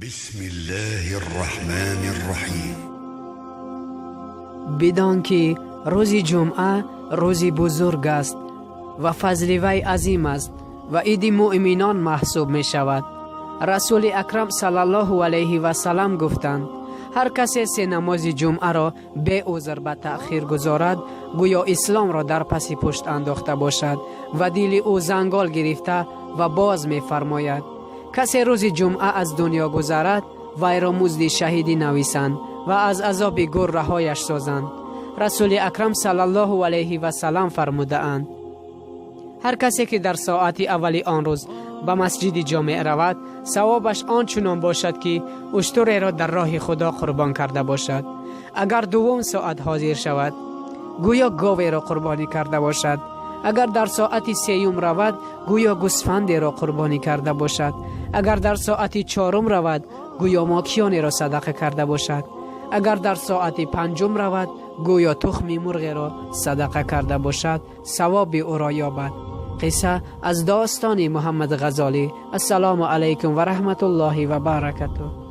بسم الله الرحمن الرحیم. بدان که روز جمعه روز بزرگ است و فضل وی عظیم است و عید مؤمنان محسوب می شود. رسول اکرم صلی الله علیه و سلم گفتند هر کسی سه نماز جمعه را به عذر به تأخیر گذارد گویا اسلام را در پس پشت انداخته باشد و دل او زنگال گرفته و باز می فرماید. کسی روز جمعه از دنیا گذرد وی را مزد شهیدی نویسند و از عذاب گور رهایش سازند. رسول اکرم صلی الله علیه و سلم فرموده اند هر کسی که در ساعت اولی آن روز به مسجد جامع رود ثوابش آنچنان باشد که اشتری را در راه خدا قربان کرده باشد. اگر دوم ساعت حاضر شود گویا گاوی را قربانی کرده باشد. اگر در ساعت سیوم رود گویا گوسفندی را قربانی کرده باشد. اگر در ساعت چهارم رود گویا ماکیانی را صدقه کرده باشد. اگر در ساعت پنجم رود گویا تخم مرغ را صدقه کرده باشد ثواب او را یابد. قصه از داستان محمد غزالی. السلام علیکم و رحمت الله و برکاته.